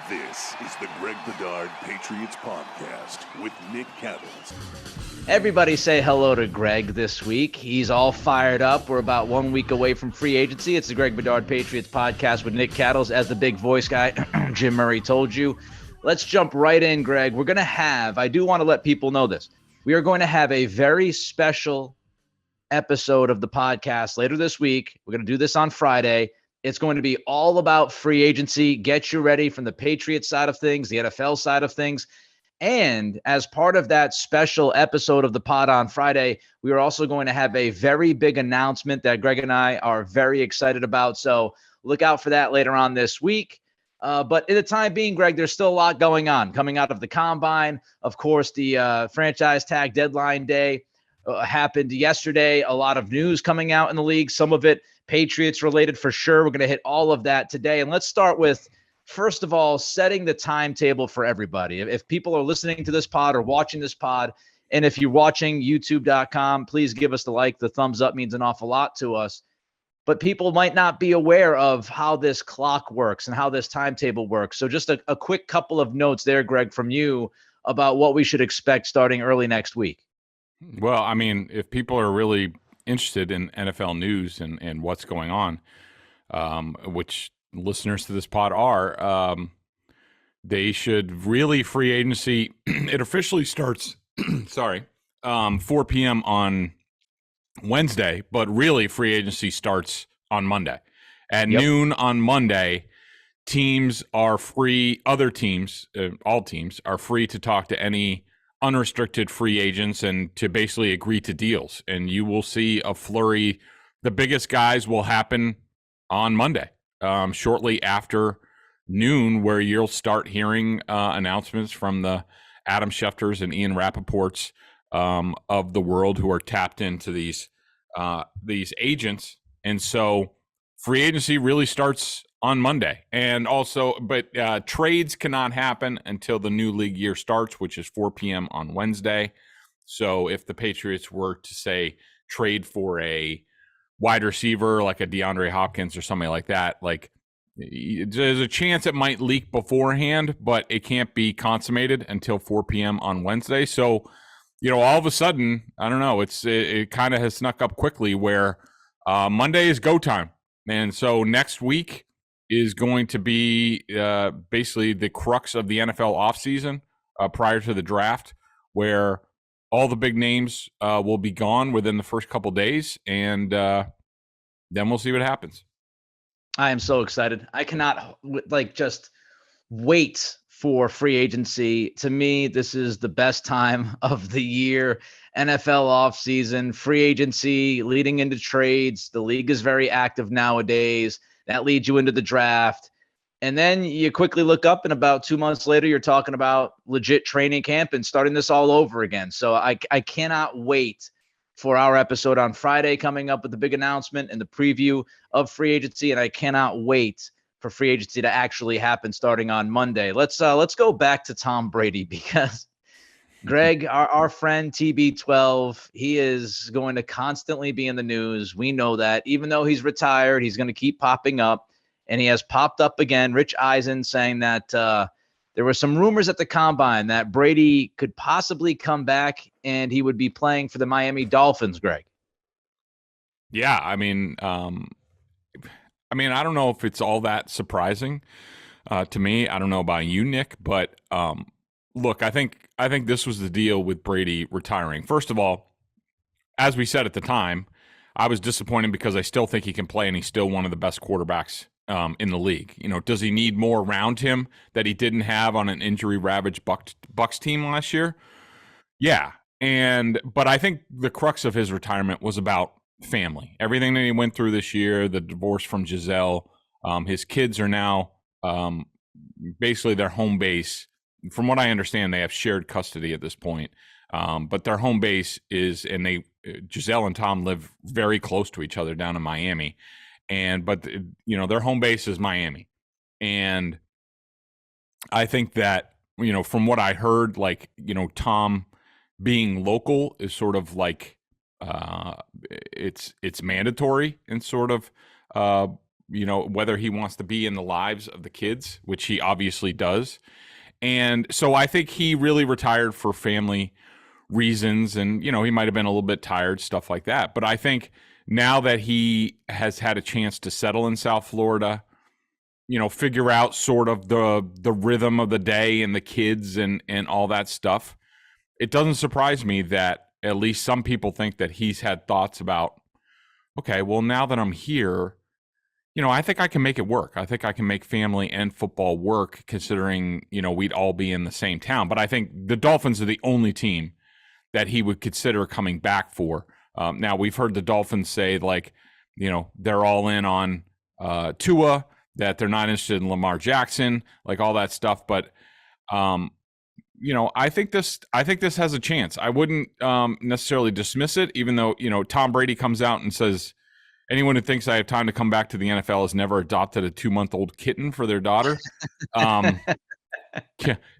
This is the Greg Bedard Patriots Podcast with Nick Cattles. Everybody say hello to Greg this week. He's all fired up. We're about 1 week away from free agency. It's the Greg Bedard Patriots Podcast with Nick Cattles as the big voice guy. Jim Murray told you. Let's jump right in, Greg. We're going to have, I do want to let people know this. We are going to have a very special episode of the podcast later this week. We're going to do this on Friday. It's going to be all about free agency. Get you ready from the Patriots side of things, the NFL side of things. And as part of that special episode of the pod on Friday, we are also going to have a very big announcement that Greg and I are very excited about. So look out for that later on this week. But in the time being, Greg, there's still a lot going on coming out of the combine. Of course, the franchise tag deadline day happened yesterday. A lot of news coming out in the league, some of it Patriots related for sure. We're going to hit all of that today. And let's start with, first of all, setting the timetable for everybody. If people are listening to this pod or watching this pod, and if you're watching youtube.com, please give us the like. The thumbs up means an awful lot to us. But people might not be aware of how this clock works and how this timetable works. So just a quick couple of notes there, Greg, from you about what we should expect starting early next week. Well, I mean, if people are really interested in NFL news and what's going on, which listeners to this pod are, they should really free agency. It officially starts, 4 p.m. on Wednesday, but really free agency starts on Monday. At noon on Monday, teams are free. Other teams, all teams, are free to talk to any unrestricted free agents and to basically agree to deals. And you will see a flurry. The biggest guys will happen on Monday, shortly after noon, where you'll start hearing announcements from the Adam Schefters and Ian Rappaports of the world who are tapped into these agents. And so free agency really starts on Monday. And also, but trades cannot happen until the new league year starts, which is 4 p.m. on Wednesday. So if the Patriots were to, say, trade for a wide receiver like a DeAndre Hopkins or something like that, like, there's a chance it might leak beforehand, but it can't be consummated until 4 p.m. on Wednesday. So, you know, all of a sudden, I don't know, it kind of has snuck up quickly where Monday is go time. And so next week is going to be basically the crux of the NFL offseason prior to the draft, where all the big names will be gone within the first couple days, and then we'll see what happens. I am so excited. I cannot just wait for free agency. To me, this is the best time of the year. NFL offseason, free agency, leading into trades. The league is very active nowadays. That leads you into the draft. And then you quickly look up, and about 2 months later, you're talking about legit training camp and starting this all over again. So I cannot wait for our episode on Friday coming up with the big announcement and the preview of free agency. And I cannot wait for free agency to actually happen starting on Monday. Let's go back to Tom Brady, because Greg, our friend TB12, he is going to constantly be in the news. We know that. Even though he's retired, he's going to keep popping up. And he has popped up again. Rich Eisen saying that there were some rumors at the combine that Brady could possibly come back and he would be playing for the Miami Dolphins, Greg. Yeah, I mean, I don't know if it's all that surprising to me. I don't know about you, Nick, but look, I think this was the deal with Brady retiring. First of all, as we said at the time, I was disappointed because I still think he can play, and he's still one of the best quarterbacks in the league. You know, does he need more around him that he didn't have on an injury-ravaged Bucs team last year? Yeah, but I think the crux of his retirement was about family. Everything that he went through this year, the divorce from Giselle, his kids are now basically their home base. From what I understand, they have shared custody at this point. But their home base is, and Giselle and Tom live very close to each other down in Miami. But their home base is Miami. And I think that, from what I heard, Tom being local is sort of like, it's mandatory in sort of whether he wants to be in the lives of the kids, which he obviously does. And so I think he really retired for family reasons, and he might have been a little bit tired, stuff like that. But I think now that he has had a chance to settle in South Florida, figure out sort of the rhythm of the day and the kids and all that stuff, it doesn't surprise me that at least some people think that he's had thoughts about, okay, well, now that I'm here, I think I can make it work. I think I can make family and football work, considering, we'd all be in the same town. But I think the Dolphins are the only team that he would consider coming back for. Now, we've heard the Dolphins say, like, they're all in on Tua, that they're not interested in Lamar Jackson, like all that stuff. But, I think this has a chance. I wouldn't necessarily dismiss it, even though, Tom Brady comes out and says, anyone who thinks I have time to come back to the NFL has never adopted a 2-month-old kitten for their daughter.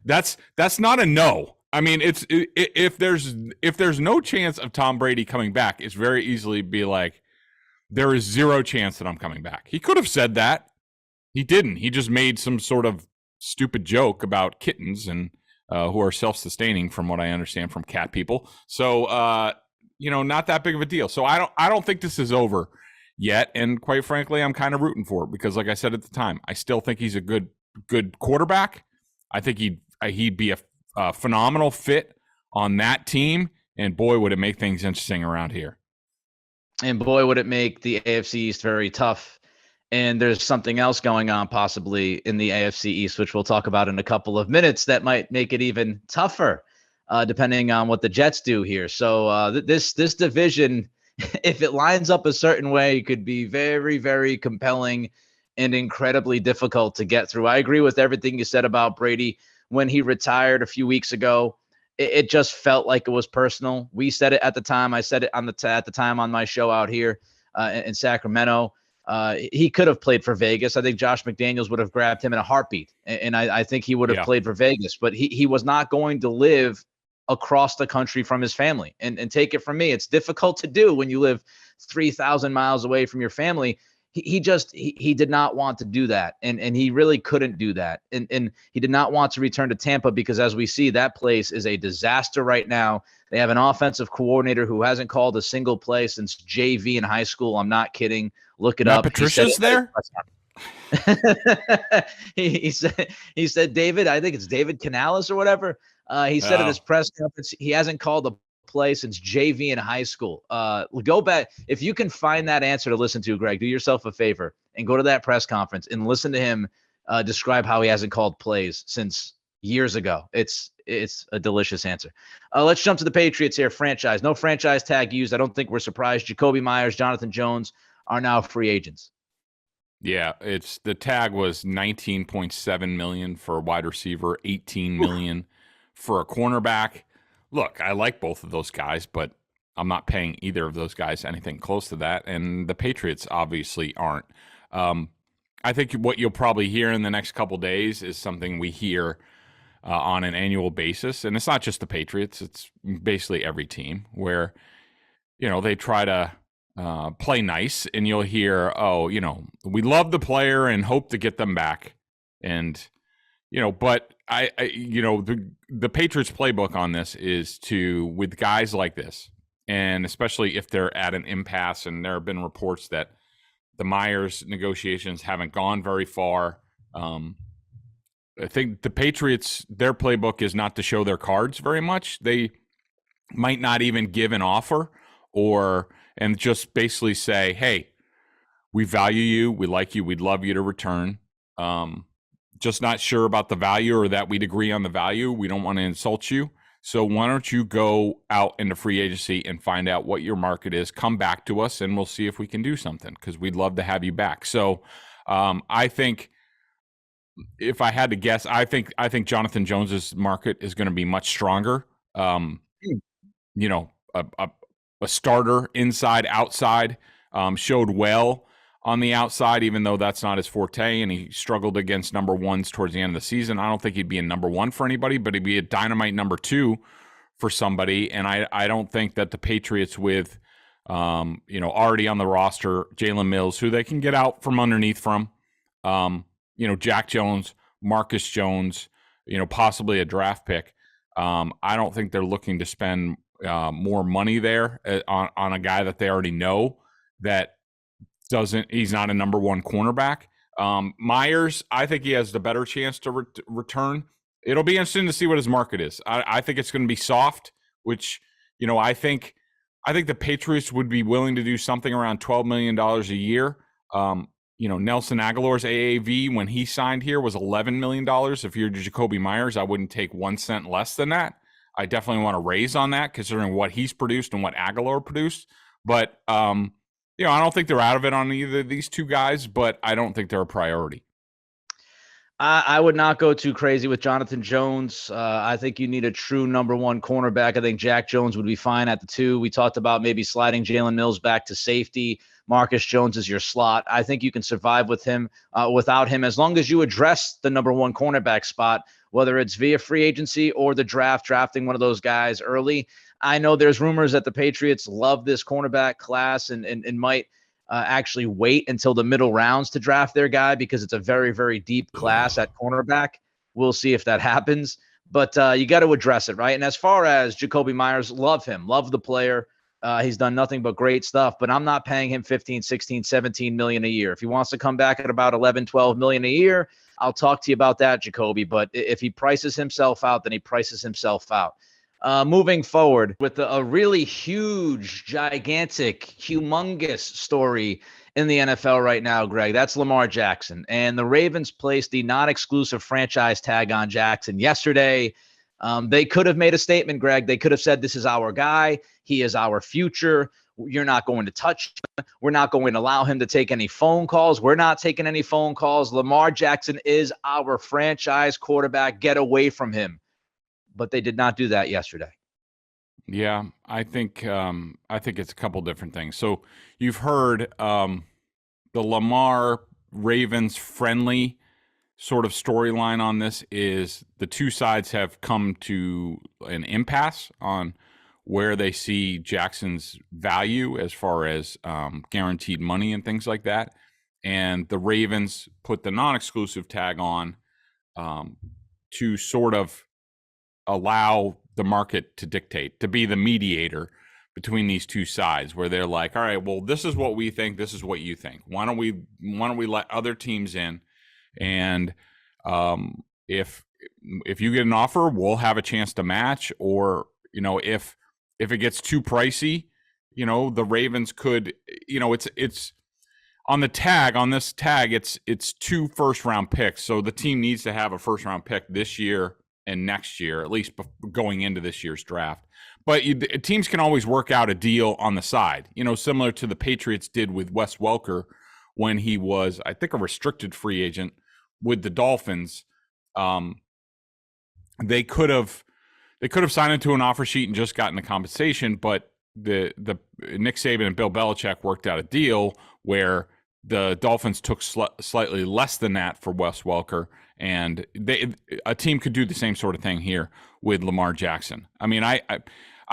That's not a no. I mean, if there's no chance of Tom Brady coming back, it's very easily be like, there is zero chance that I'm coming back. He could have said that. He didn't. He just made some sort of stupid joke about kittens and who are self-sustaining, from what I understand from cat people. So, not that big of a deal. So I don't think this is over yet. And quite frankly, I'm kind of rooting for it because, like I said at the time, I still think he's a good quarterback. I think he'd be a phenomenal fit on that team. And boy, would it make things interesting around here. And boy, would it make the AFC East very tough. And there's something else going on possibly in the AFC East, which we'll talk about in a couple of minutes, that might make it even tougher, depending on what the Jets do here. So this division, if it lines up a certain way, could be very, very compelling and incredibly difficult to get through. I agree with everything you said about Brady. When he retired a few weeks ago, it just felt like it was personal. We said it at the time. I said it at the time on my show out here in Sacramento. He could have played for Vegas. I think Josh McDaniels would have grabbed him in a heartbeat. And I think he would have played for Vegas. But he was not going to live across the country from his family. And take it from me, it's difficult to do when you live 3,000 miles away from your family. He did not want to do that. And he really couldn't do that. And he did not want to return to Tampa because, as we see, that place is a disaster right now. They have an offensive coordinator who hasn't called a single play since JV in high school. I'm not kidding. Look it up. Patricia's there? he said, David, I think it's David Canales or whatever. He said at his press conference, he hasn't called a play since JV in high school. Go back. If you can find that answer to listen to, Greg, do yourself a favor and go to that press conference and listen to him describe how he hasn't called plays since years ago. It's a delicious answer. Let's jump to the Patriots here. Franchise. No franchise tag used. I don't think we're surprised. Jakobi Meyers, Jonathan Jones are now free agents. Yeah, the tag was $19.7 million for a wide receiver, $18 million for a cornerback. Look, I like both of those guys, but I'm not paying either of those guys anything close to that, and the Patriots obviously aren't. I think what you'll probably hear in the next couple days is something we hear on an annual basis, and it's not just the Patriots; it's basically every team where they try to play nice, and you'll hear, we love the player and hope to get them back, and but the Patriots playbook on this is with guys like this, and especially if they're at an impasse, and there have been reports that the Myers negotiations haven't gone very far. I think the Patriots, their playbook is not to show their cards very much. They might not even give an offer and just basically say, hey, we value you, we like you, we'd love you to return. Just not sure about the value, or that we'd agree on the value. We don't want to insult you. So why don't you go out into free agency and find out what your market is, come back to us, and we'll see if we can do something, because we'd love to have you back. So I think, if I had to guess, I think Jonathan Jones's market is going to be much stronger. A starter inside, outside, showed well on the outside, even though that's not his forte, and he struggled against number ones towards the end of the season. I don't think he'd be a number one for anybody, but he'd be a dynamite number two for somebody. And I don't think that the Patriots, with already on the roster, Jalen Mills, who they can get out from underneath from, Jack Jones, Marcus Jones, possibly a draft pick. I don't think they're looking to spend more money there on a guy that they already know that he's not a number one cornerback. Myers, I think he has the better chance to return. It'll be interesting to see what his market is. I think it's going to be soft, which, I think the Patriots would be willing to do something around $12 million a year. Nelson Aguilar's AAV when he signed here was $11 million. If you're Jakobi Meyers, I wouldn't take 1 cent less than that. I definitely want to raise on that considering what he's produced and what Aguilar produced. But, I don't think they're out of it on either of these two guys, but I don't think they're a priority. I would not go too crazy with Jonathan Jones. I think you need a true number one cornerback. I think Jack Jones would be fine at the 2. We talked about maybe sliding Jalen Mills back to safety. Marcus Jones is your slot. I think you can survive with him, without him, as long as you address the number one cornerback spot, whether it's via free agency or the drafting one of those guys early. I know there's rumors that the Patriots love this cornerback class and might actually wait until the middle rounds to draft their guy because it's a very, very deep class at cornerback. We'll see if that happens. But you got to address it, right? And as far as Jakobi Meyers, love him. Love the player. He's done nothing but great stuff, but I'm not paying him 15, 16, 17 million a year. If he wants to come back at about 11, 12 million a year, I'll talk to you about that, Jakobi. But if he prices himself out, then he prices himself out. Moving forward with a really huge, gigantic, humongous story in the NFL right now, Greg, that's Lamar Jackson. And the Ravens placed the non-exclusive franchise tag on Jackson yesterday. They could have made a statement, Greg. They could have said, this is our guy. He is our future. You're not going to touch him. We're not going to allow him to take any phone calls. We're not taking any phone calls. Lamar Jackson is our franchise quarterback. Get away from him. But they did not do that yesterday. Yeah, I think it's a couple different things. So you've heard the Lamar Ravens friendly sort of storyline on this is the two sides have come to an impasse on where they see Jackson's value as far as guaranteed money and things like that. And the Ravens put the non-exclusive tag on to sort of allow the market to dictate, to be the mediator between these two sides, where they're like, all right, well, this is what we think, this is what you think. Why don't we let other teams in? And if you get an offer, we'll have a chance to match. Or, if it gets too pricey, the Ravens could, it's on the tag, on this tag, it's 2 first-round picks. So the team needs to have a first-round pick this year and next year, at least going into this year's draft. But teams can always work out a deal on the side, similar to the Patriots did with Wes Welker when he was, I think, a restricted free agent with the Dolphins. They could have signed into an offer sheet and just gotten the compensation, but the Nick Saban and Bill Belichick worked out a deal where the Dolphins took slightly less than that for Wes Welker, and a team could do the same sort of thing here with Lamar Jackson. I mean, I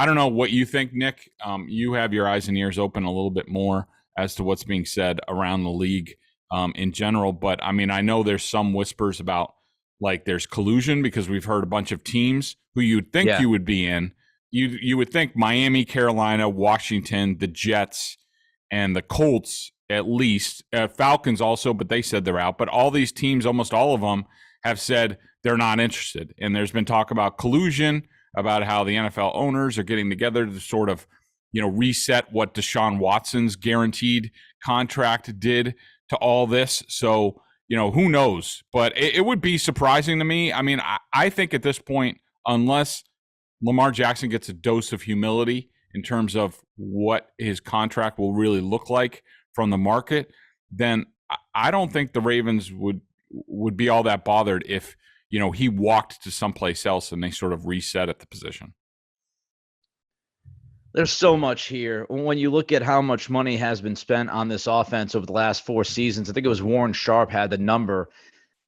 don't know what you think, Nick. You have your eyes and ears open a little bit more as to what's being said around the league in general, but I mean, I know there's some whispers about like there's collusion because we've heard a bunch of teams who you'd think you would be in. You would think Miami, Carolina, Washington, the Jets, and the Colts at least. Falcons also, but they said they're out. But all these teams, almost all of them, have said they're not interested. And there's been talk about collusion, about how the NFL owners are getting together to sort of, reset what Deshaun Watson's guaranteed contract did to all this. So, who knows? But it would be surprising to me. I mean, I think at this point, unless Lamar Jackson gets a dose of humility in terms of what his contract will really look like from the market, then I don't think the Ravens would be all that bothered if, he walked to someplace else and they sort of reset at the position. There's so much here. When you look at how much money has been spent on this offense over the last 4 seasons, I think it was Warren Sharp had the number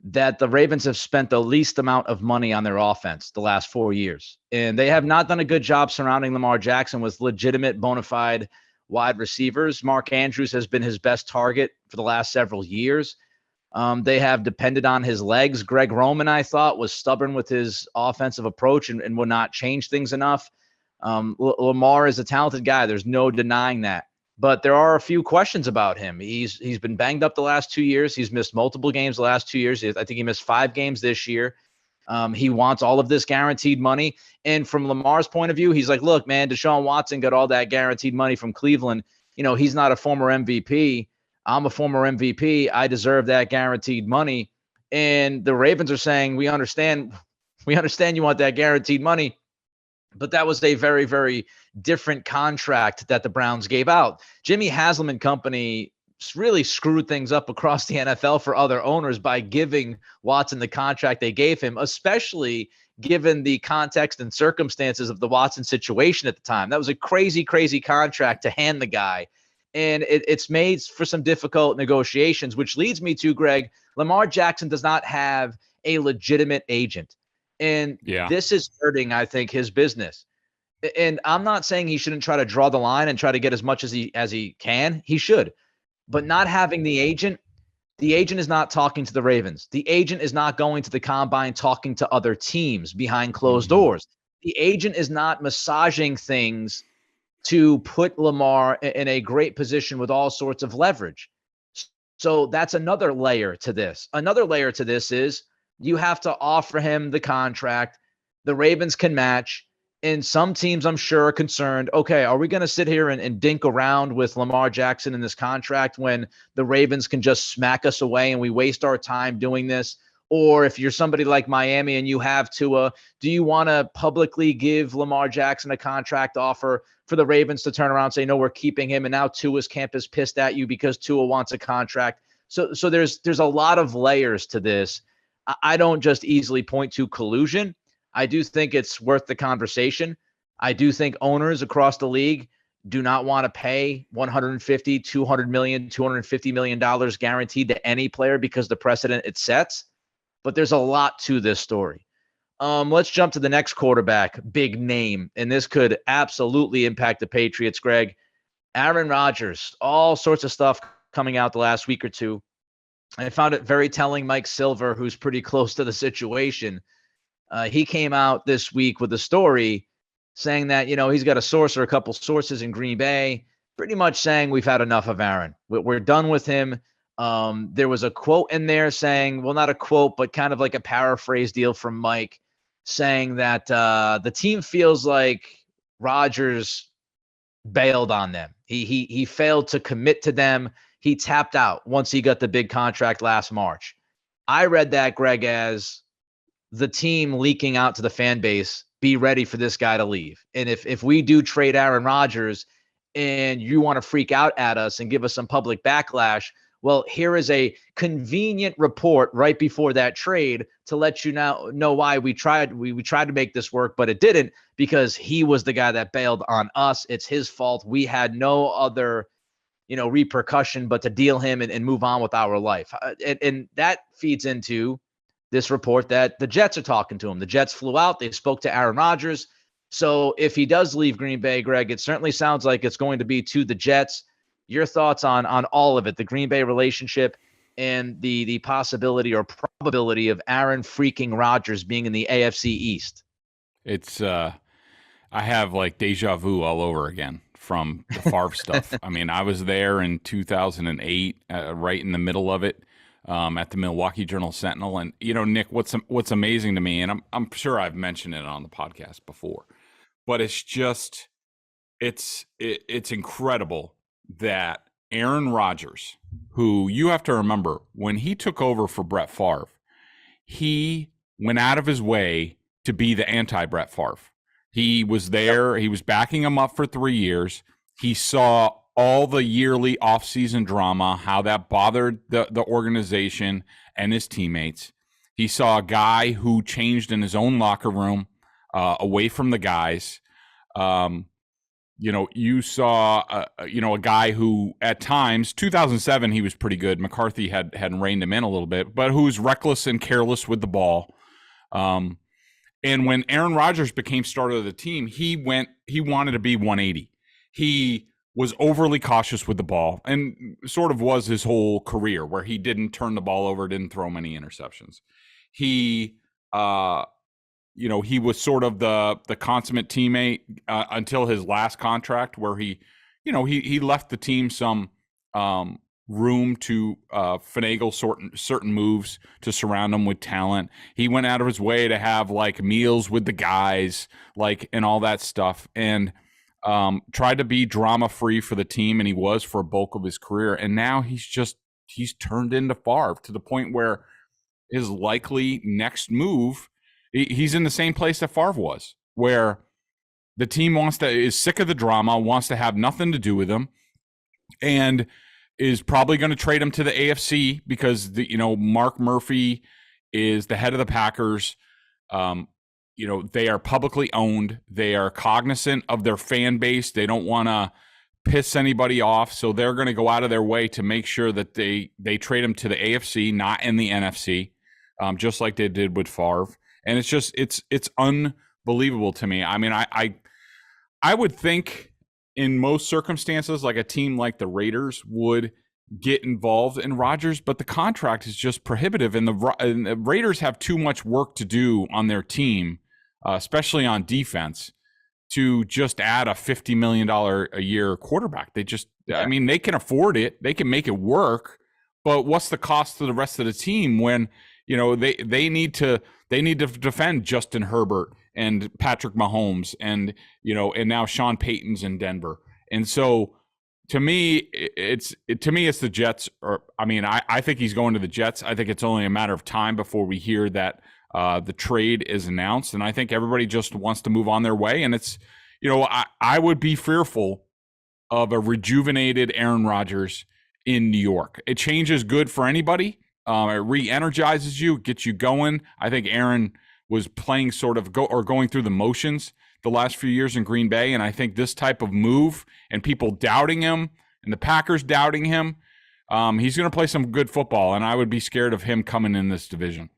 that the Ravens have spent the least amount of money on their offense the last 4 years. And they have not done a good job surrounding Lamar Jackson with legitimate, bona fide wide receivers. Mark Andrews has been his best target for the last several years. They have depended on his legs. Greg Roman, I thought, was stubborn with his offensive approach and would not change things enough. Lamar is a talented guy. There's no denying that. But there are a few questions about him. He's been banged up the last 2 years. He's missed multiple games the last 2 years. I think he missed 5 games this year. He wants all of this guaranteed money. And from Lamar's point of view, he's like, look, man, Deshaun Watson got all that guaranteed money from Cleveland. He's not a former MVP. I'm a former MVP. I deserve that guaranteed money. And the Ravens are saying, we understand you want that guaranteed money. But that was a very, very different contract that the Browns gave out. Jimmy Haslam and company really screwed things up across the NFL for other owners by giving Watson the contract they gave him, especially given the context and circumstances of the Watson situation at the time. That was a crazy, crazy contract to hand the guy. And it's made for some difficult negotiations, which leads me to, Greg, Lamar Jackson does not have a legitimate agent. And This is hurting, I think, his business. And I'm not saying he shouldn't try to draw the line and try to get as much as he can. He should. But not having the agent is not talking to the Ravens. The agent is not going to the combine talking to other teams behind closed doors. The agent is not massaging things to put Lamar in a great position with all sorts of leverage. So that's another layer to this. Another layer to this is you have to offer him the contract. The Ravens can match. And some teams, I'm sure, are concerned, okay, are we going to sit here and dink around with Lamar Jackson in this contract when the Ravens can just smack us away and we waste our time doing this? Or if you're somebody like Miami and you have Tua, do you want to publicly give Lamar Jackson a contract offer for the Ravens to turn around and say, no, we're keeping him, and now Tua's camp is pissed at you because Tua wants a contract? So there's a lot of layers to this. I don't just easily point to collusion. I do think it's worth the conversation. I do think owners across the league do not want to pay $150, $200 million, $250 million guaranteed to any player because the precedent it sets. But there's a lot to this story. Let's jump to the next quarterback, big name, and this could absolutely impact the Patriots, Greg. Aaron Rodgers, all sorts of stuff coming out the last week or two. I found it very telling. Mike Silver, who's pretty close to the situation, he came out this week with a story saying that, he's got a source or a couple sources in Green Bay, pretty much saying we've had enough of Aaron. We're done with him. There was a quote in there saying, well, not a quote, but kind of like a paraphrase deal from Mike saying that the team feels like Rodgers bailed on them. He failed to commit to them. He tapped out once he got the big contract last March. I read that, Greg, as the team leaking out to the fan base, be ready for this guy to leave. And if we do trade Aaron Rodgers and you want to freak out at us and give us some public backlash, well, here is a convenient report right before that trade to let you know why we tried to make this work, but it didn't, because he was the guy that bailed on us. It's his fault. We had no other repercussion but to deal him and move on with our life. And that feeds into this report that the Jets are talking to him. The Jets flew out. They spoke to Aaron Rodgers. So if he does leave Green Bay, Greg, it certainly sounds like it's going to be to the Jets. Your thoughts on all of it, the Green Bay relationship and the possibility or probability of Aaron freaking Rodgers being in the AFC East? It's I have like deja vu all over again from the Favre stuff. I mean, I was there in 2008, right in the middle of it, at the Milwaukee Journal-Sentinel. And, Nick, what's amazing to me, and I'm sure I've mentioned it on the podcast before, but it's just, it's incredible that Aaron Rodgers, who you have to remember, when he took over for Brett Favre, he went out of his way to be the anti-Brett Favre. He was there. He was backing him up for 3 years. He saw all the yearly offseason drama, how that bothered the organization and his teammates. He saw a guy who changed in his own locker room, away from the guys. You saw, a guy who at times, 2007, he was pretty good. McCarthy had reined him in a little bit, but who was reckless and careless with the ball. And when Aaron Rodgers became starter of the team, he wanted to be 180. He was overly cautious with the ball, and sort of was his whole career, where he didn't turn the ball over, didn't throw many interceptions. He, he was sort of the consummate teammate until his last contract, where he left the team some room to finagle certain moves to surround him with talent. He went out of his way to have like meals with the guys, like, and all that stuff, and tried to be drama free for the team, and he was for a bulk of his career. And now he's turned into Favre, to the point where his likely next move, he's in the same place that Favre was, where the team is sick of the drama, wants to have nothing to do with him, and is probably going to trade him to the AFC because Mark Murphy is the head of the Packers. They are publicly owned. They are cognizant of their fan base. They don't want to piss anybody off, so they're going to go out of their way to make sure that they trade him to the AFC, not in the NFC, just like they did with Favre. And it's unbelievable to me. I mean, I would think in most circumstances, like a team like the Raiders would get involved in Rodgers, but the contract is just prohibitive, and the Raiders have too much work to do on their team, especially on defense, to just add a $50 million a year quarterback. They can afford it. They can make it work, but what's the cost to the rest of the team when, they need to defend Justin Herbert and Patrick Mahomes and now Sean Payton's in Denver. And so to me, it's the Jets. I think he's going to the Jets. I think it's only a matter of time before we hear that the trade is announced. And I think everybody just wants to move on their way. And it's, I would be fearful of a rejuvenated Aaron Rodgers in New York. A change is good for anybody. It re-energizes you, gets you going. I think Aaron was playing going through the motions the last few years in Green Bay, and I think this type of move and people doubting him and the Packers doubting him, he's going to play some good football, and I would be scared of him coming in this division.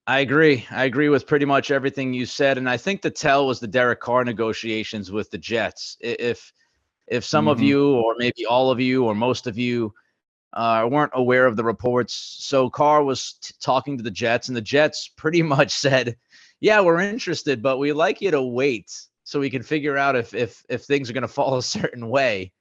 I agree. I agree with pretty much everything you said, and I think the tell was the Derek Carr negotiations with the Jets. If some of you, or maybe all of you, or most of you, weren't aware of the reports, so Carr was talking to the Jets, and the Jets pretty much said, yeah, we're interested, but we'd like you to wait so we can figure out if things are going to fall a certain way.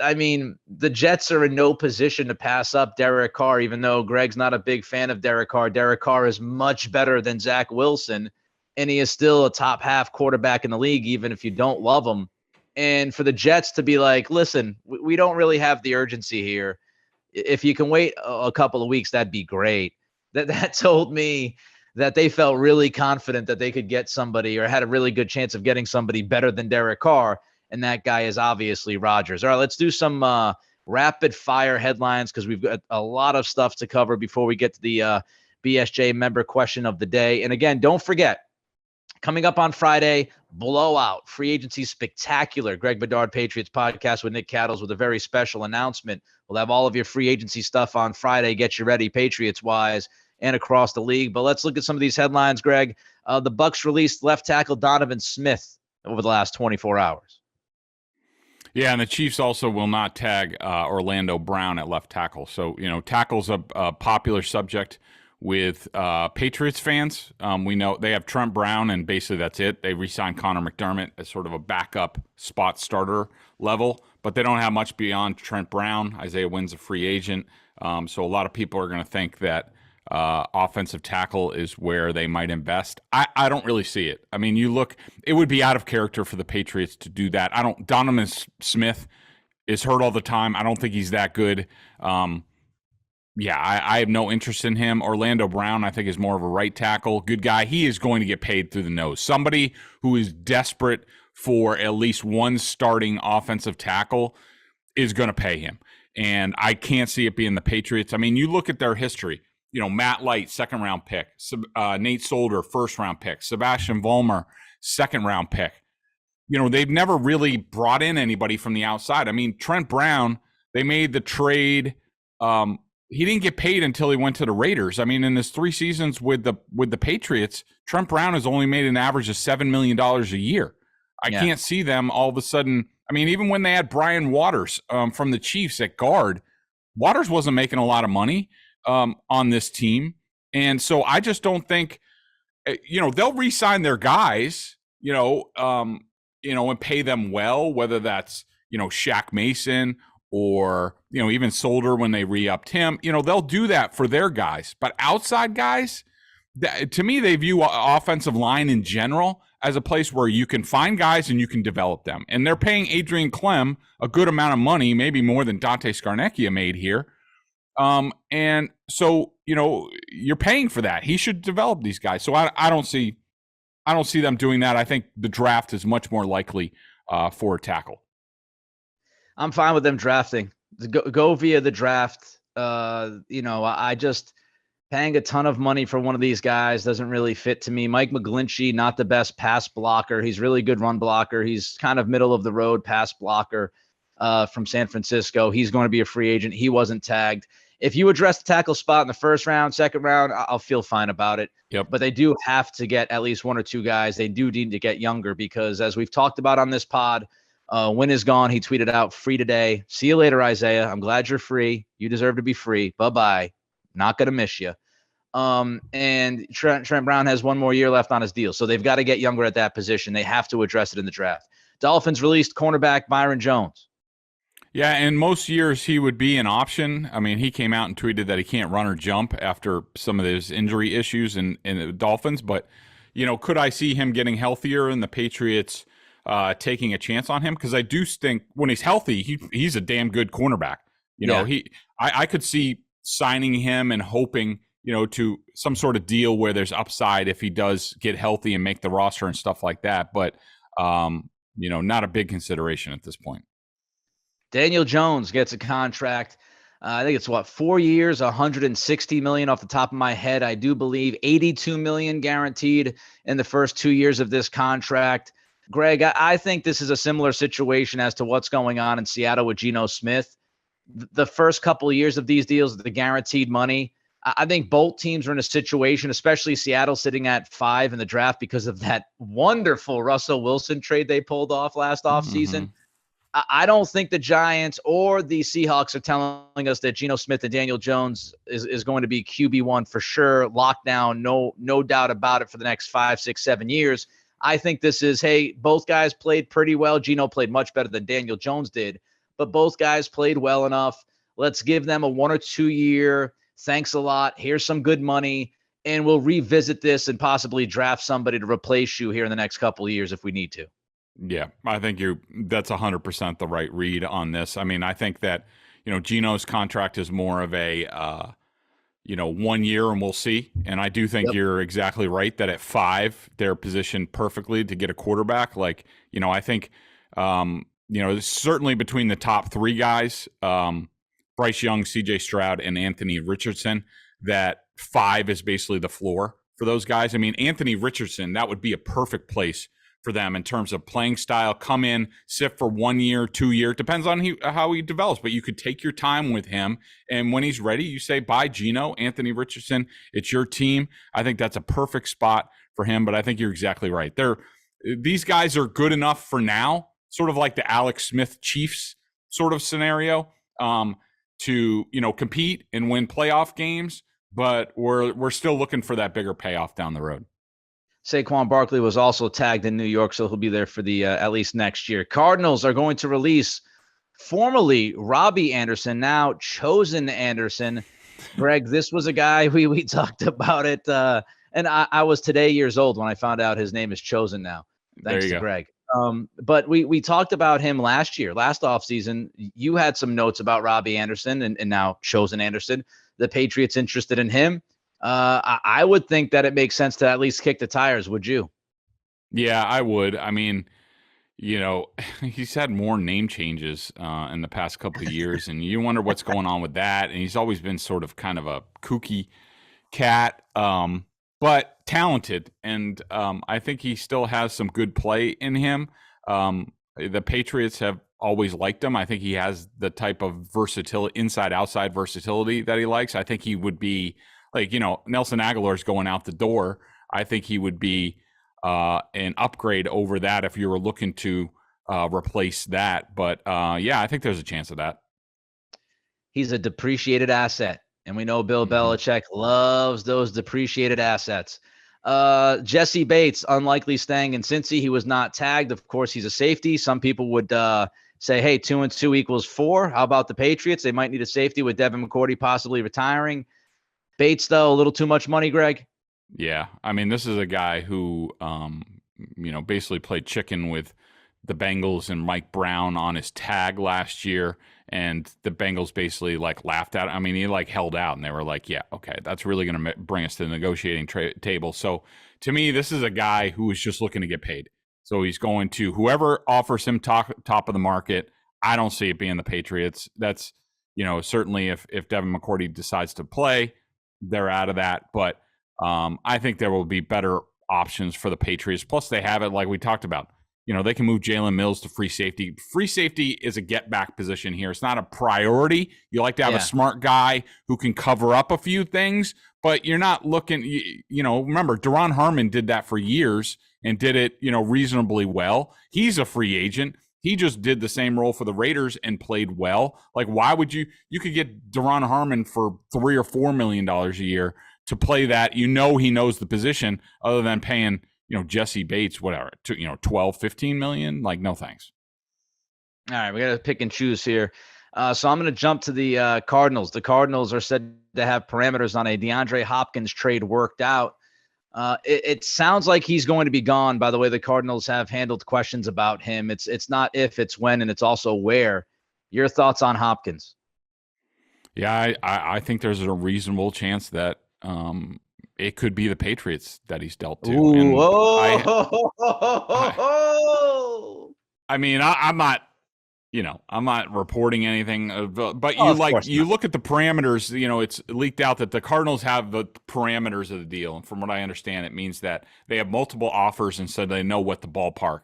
I mean, the Jets are in no position to pass up Derek Carr, even though Greg's not a big fan of Derek Carr. Derek Carr is much better than Zach Wilson, and he is still a top half quarterback in the league, even if you don't love him. And for the Jets to be like, listen, we don't really have the urgency here. If you can wait a couple of weeks, that'd be great. That told me that they felt really confident that they could get somebody, or had a really good chance of getting somebody better than Derek Carr, and that guy is obviously Rodgers. All right, let's do some rapid fire headlines, because we've got a lot of stuff to cover before we get to the BSJ member question of the day. And again, don't forget, coming up on Friday, blowout, free agency spectacular, Greg Bedard Patriots Podcast with Nick Cattles, with a very special announcement. We'll have all of your free agency stuff on Friday. Get you ready, Patriots-wise, and across the league. But let's look at some of these headlines, Greg. The Bucs released left tackle Donovan Smith over the last 24 hours. Yeah, and the Chiefs also will not tag Orlando Brown at left tackle. So, tackle's a popular subject with Patriots fans. We know they have Trent Brown, and basically that's it. They re-signed Conor McDermott as sort of a backup spot starter level, but they don't have much beyond Trent Brown. Isaiah Wynn's a free agent. So a lot of people are going to think that offensive tackle is where they might invest. I don't really see it. I mean, it would be out of character for the Patriots to do that. Donovan Smith is hurt all the time. I don't think he's that good. I have no interest in him. Orlando Brown, I think, is more of a right tackle. Good guy. He is going to get paid through the nose. Somebody who is desperate for at least one starting offensive tackle is going to pay him. And I can't see it being the Patriots. I mean, you look at their history. Matt Light, second-round pick. Nate Solder, first-round pick. Sebastian Vollmer, second-round pick. They've never really brought in anybody from the outside. I mean, Trent Brown, they made the trade. He didn't get paid until he went to the Raiders. I mean, in his 3 seasons with the Patriots, Trent Brown has only made an average of $7 million a year. I can't see them all of a sudden. I mean, even when they had Brian Waters from the Chiefs at guard, Waters wasn't making a lot of money on this team. And so I just don't think, they'll re-sign their guys, and pay them well, whether that's, Shaq Mason or, even Solder when they re-upped him, they'll do that for their guys. But outside guys, to me, they view offensive line in general as a place where you can find guys and you can develop them. And they're paying Adrian Clem a good amount of money, maybe more than Dante Scarnecchia made here. And so, you're paying for that. He should develop these guys. So I don't see them doing that. I think the draft is much more likely for a tackle. I'm fine with them drafting. Go via the draft. I just paying a ton of money for one of these guys doesn't really fit to me. Mike McGlinchey, not the best pass blocker. He's really good run blocker. He's kind of middle of the road pass blocker from San Francisco. He's going to be a free agent. He wasn't tagged. If you address the tackle spot in the first round, second round, I'll feel fine about it. Yep. But they do have to get at least one or two guys. They do need to get younger because, as we've talked about on this pod, Win is gone. He tweeted out, free today. See you later, Isaiah. I'm glad you're free. You deserve to be free. Bye-bye. Not going to miss you. And Trent Brown has one more year left on his deal. So they've got to get younger at that position. They have to address it in the draft. Dolphins released cornerback Byron Jones. Yeah, and most years he would be an option. I mean, he came out and tweeted that he can't run or jump after some of his injury issues in the Dolphins. But, could I see him getting healthier and the Patriots taking a chance on him? Because I do think when he's healthy, he's a damn good cornerback. I could see signing him and hoping, to some sort of deal where there's upside if he does get healthy and make the roster and stuff like that. But, not a big consideration at this point. Daniel Jones gets a contract. I think it's 4 years, $160 million off the top of my head. I do believe $82 million guaranteed in the first 2 years of this contract. Greg, I think this is a similar situation as to what's going on in Seattle with Geno Smith. The first couple of years of these deals, the guaranteed money, I think both teams are in a situation, especially Seattle sitting at 5 in the draft because of that wonderful Russell Wilson trade they pulled off last offseason. Mm-hmm. I don't think the Giants or the Seahawks are telling us that Geno Smith and Daniel Jones is going to be QB1 for sure. Lockdown, no doubt about it for the next 5, 6, 7 years. I think this is, hey, both guys played pretty well. Geno played much better than Daniel Jones did, but both guys played well enough. Let's give them a 1 or 2 year. Thanks a lot. Here's some good money, and we'll revisit this and possibly draft somebody to replace you here in the next couple of years if we need to. Yeah, I think that's 100% the right read on this. I mean, I think that, Geno's contract is more of a, 1 year and we'll see. And I do think You're exactly right that at 5, they're positioned perfectly to get a quarterback. Like, I think, certainly between the top 3 guys, Bryce Young, CJ Stroud, and Anthony Richardson, that 5 is basically the floor for those guys. I mean, Anthony Richardson, that would be a perfect place for them in terms of playing style. Come in, sit for 1 year, 2 year, depends on how he develops, but you could take your time with him. And when he's ready, you say, bye, Geno, Anthony Richardson, it's your team. I think that's a perfect spot for him, but I think you're exactly right. These guys are good enough for now, sort of like the Alex Smith Chiefs sort of scenario, to, compete and win playoff games, but we're still looking for that bigger payoff down the road. Saquon Barkley was also tagged in New York, so he'll be there for the at least next year. Cardinals are going to release formerly Robbie Anderson, now Chosen Anderson. Greg, this was a guy we talked about it, and I was today years old when I found out his name is Chosen now. Thanks to Greg. But we talked about him last offseason. You had some notes about Robbie Anderson and now Chosen Anderson. The Patriots interested in him. I would think that it makes sense to at least kick the tires. Would you? Yeah, I would. I mean, he's had more name changes in the past couple of years, and you wonder what's going on with that. And he's always been sort of kind of a kooky cat, but talented. And I think he still has some good play in him. The Patriots have always liked him. I think he has the type of versatility, inside-outside versatility that he likes. I think he would be like, Nelson Aguilar's going out the door. I think he would be an upgrade over that if you were looking to replace that. But yeah, I think there's a chance of that. He's a depreciated asset, and we know Bill Belichick loves those depreciated assets. Jesse Bates, unlikely staying in Cincy. He was not tagged. Of course, he's a safety. Some people would say, hey, 2 and 2 equals 4. How about the Patriots? They might need a safety with Devin McCourty possibly retiring. Bates, though, a little too much money, Greg. Yeah. I mean, this is a guy who, basically played chicken with the Bengals and Mike Brown on his tag last year. And the Bengals basically laughed at him. I mean, he held out, and they were like, yeah, okay, that's really going to bring us to the negotiating table. So to me, this is a guy who is just looking to get paid. So he's going to whoever offers him top of the market. I don't see it being the Patriots. That's, certainly if Devin McCourty decides to play, they're out of that. But I think there will be better options for the Patriots. Plus, they have it like we talked about. They can move Jalen Mills to free safety. Free safety is a get-back position here. It's not a priority. You like to have a smart guy who can cover up a few things, but you're not looking, remember, Duron Harmon did that for years and did it, reasonably well. He's a free agent. He just did the same role for the Raiders and played well. Why would you could get Duron Harmon for $3 or $4 million a year to play that. He knows the position other than paying, Jesse Bates, whatever, 12, 15 million. No, thanks. All right, we got to pick and choose here. So I'm going to jump to the Cardinals. The Cardinals are said to have parameters on a DeAndre Hopkins trade worked out. It sounds like he's going to be gone. By the way, the Cardinals have handled questions about him. It's not if, it's when, and it's also where. Your thoughts on Hopkins? Yeah, I think there's a reasonable chance that it could be the Patriots that he's dealt to. Ooh, I'm not, I'm not reporting anything, but you look at the parameters, it's leaked out that the Cardinals have the parameters of the deal. And from what I understand, it means that they have multiple offers and so they know what the ballpark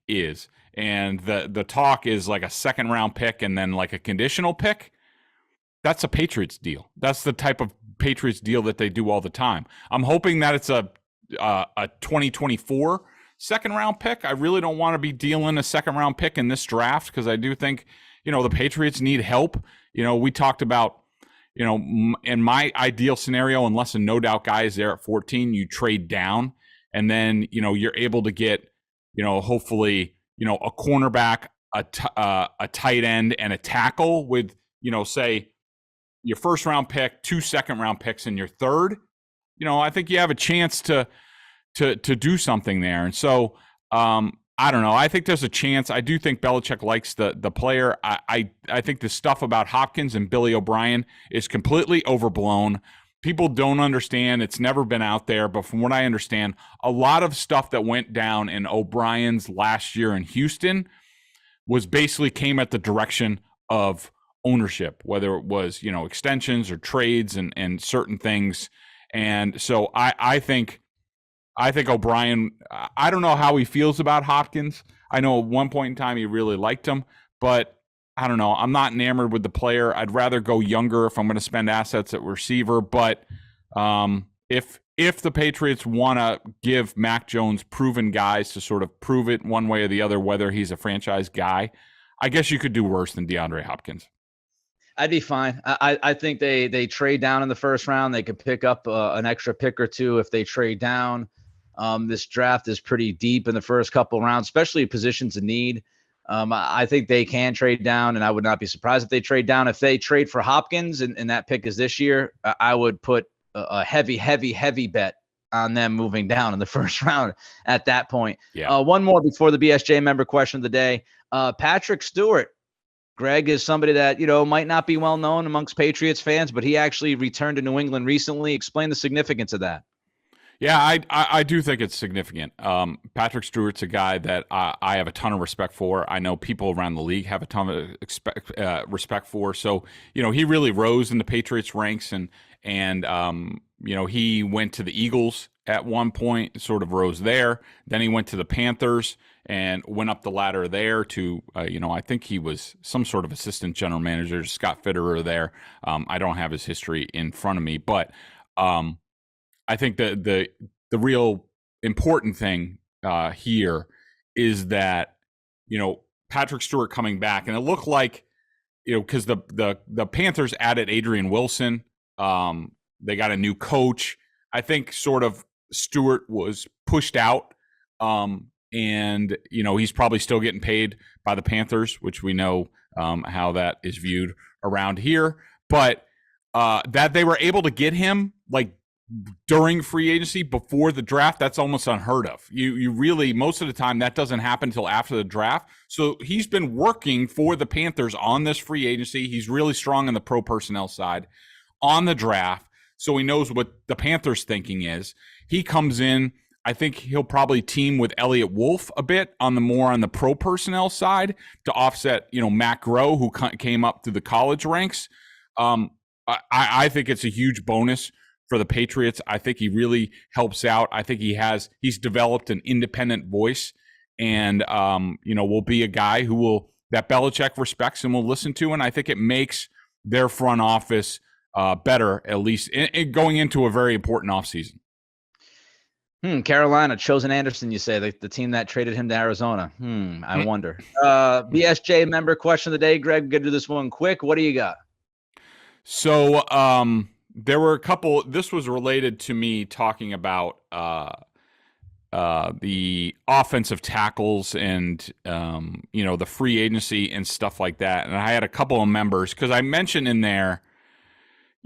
is. And the talk is a second round pick and then a conditional pick. That's a Patriots deal. That's the type of Patriots deal that they do all the time. I'm hoping that it's a 2024 second round pick. I really don't want to be dealing a second round pick in this draft because I do think, the Patriots need help. We talked about, in my ideal scenario, unless a no doubt guy is there at 14, you trade down and then, you're able to get, hopefully, a cornerback, a tight end and a tackle with, say, your first round pick, 2 second round picks, and your third, I think you have a chance to do something there. And so, I don't know. I think there's a chance. I do think Belichick likes the player. I think the stuff about Hopkins and Billy O'Brien is completely overblown. People don't understand. It's never been out there. But from what I understand, a lot of stuff that went down in O'Brien's last year in Houston was basically came at the direction of ownership, whether it was, extensions or trades and certain things. And so I think O'Brien, I don't know how he feels about Hopkins. I know at one point in time he really liked him, but I don't know. I'm not enamored with the player. I'd rather go younger if I'm going to spend assets at receiver. But if the Patriots want to give Mac Jones proven guys to sort of prove it one way or the other, whether he's a franchise guy, I guess you could do worse than DeAndre Hopkins. I'd be fine. I think they trade down in the first round. They could pick up an extra pick or two if they trade down. This draft is pretty deep in the first couple rounds, especially positions of need. I think they can trade down, and I would not be surprised if they trade down. If they trade for Hopkins and that pick is this year, I would put a heavy bet on them moving down in the first round at that point. Yeah. One more before the BSJ member question of the day. Patrick Stewart. Greg is somebody that, might not be well known amongst Patriots fans, but he actually returned to New England recently. Explain the significance of that. Yeah, I do think it's significant. Patrick Stewart's a guy that I have a ton of respect for. I know people around the league have a ton of respect for. So, he really rose in the Patriots ranks and he went to the Eagles at one point, sort of rose there. Then he went to the Panthers and went up the ladder there to, I think he was some sort of assistant general manager, Scott Fitterer there. I don't have his history in front of me, but I think the real important thing here is that, Patrick Stewart coming back, and it looked like, because the Panthers added Adrian Wilson. They got a new coach. I think sort of Stewart was pushed out, and he's probably still getting paid by the Panthers, which we know how that is viewed around here. But that they were able to get him like during free agency before the draft, that's almost unheard of. You really, most of the time, that doesn't happen until after the draft. So he's been working for the Panthers on this free agency. He's really strong on the pro personnel side on the draft. So he knows what the Panthers' thinking is. He comes in. I think he'll probably team with Elliott Wolf a bit on the pro personnel side to offset, Matt Groh, who came up through the college ranks. I think it's a huge bonus for the Patriots. I think he really helps out. I think he's developed an independent voice, and will be a guy that Belichick respects and will listen to. And I think it makes their front office better, at least going into a very important offseason. Carolina, Chosen Anderson, you say, the team that traded him to Arizona. I wonder. BSJ member question of the day, Greg. We're going to do this one quick. What do you got? So there were a couple. This was related to me talking about the offensive tackles and, the free agency and stuff like that. And I had a couple of members because I mentioned in there,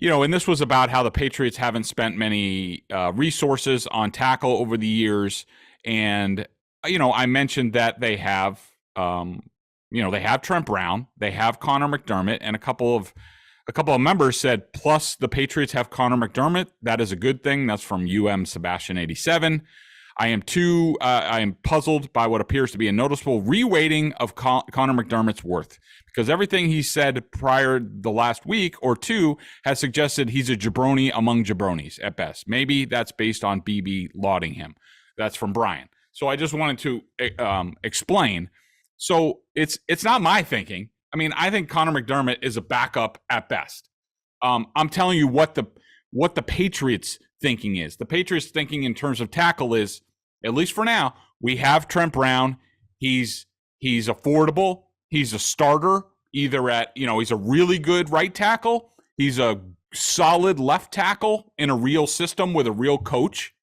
and this was about how the Patriots haven't spent many resources on tackle over the years. And, I mentioned that they have, they have Trent Brown, they have Conor McDermott, and a couple of members said, plus the Patriots have Conor McDermott. That is a good thing. That's from Sebastian 87. I am puzzled by what appears to be a noticeable reweighting of Conor McDermott's worth, because everything he said prior the last week or two has suggested he's a jabroni among jabronis at best. Maybe that's based on BB lauding him. That's from Brian. So I just wanted to explain. So it's not my thinking. I mean, I think Conor McDermott is a backup at best. I'm telling you what the Patriots' thinking is. The Patriots' thinking in terms of tackle is, at least for now, we have Trent Brown. He's affordable. He's a starter, either at, he's a really good right tackle. He's a solid left tackle in a real system with a real coach.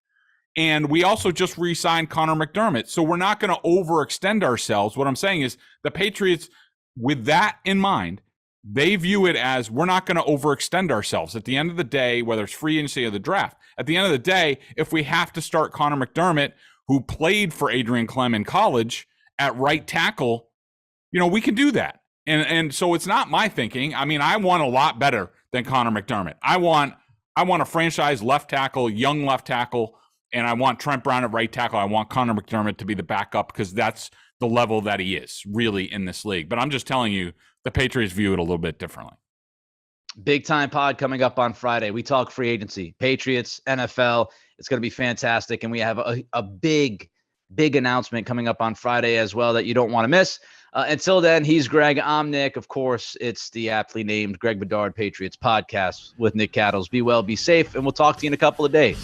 And we also just re-signed Conor McDermott. So we're not going to overextend ourselves. What I'm saying is the Patriots, with that in mind, they view it as we're not going to overextend ourselves. At the end of the day, whether it's free agency or the draft, at the end of the day, if we have to start Conor McDermott, who played for Adrian Clem in college at right tackle, we can do that. And so it's not my thinking. I mean, I want a lot better than Conor McDermott. I want a franchise left tackle, young left tackle, and I want Trent Brown at right tackle. I want Conor McDermott to be the backup because that's the level that he is really in this league. But I'm just telling you, the Patriots view it a little bit differently. Big time pod coming up on Friday. We talk free agency, Patriots, NFL. It's going to be fantastic. And we have a big announcement coming up on Friday as well that you don't want to miss. Until then, he's Greg. I'm Nick. Of course, it's the aptly named Greg Bedard Patriots Podcast with Nick Cattles. Be well, be safe, and we'll talk to you in a couple of days.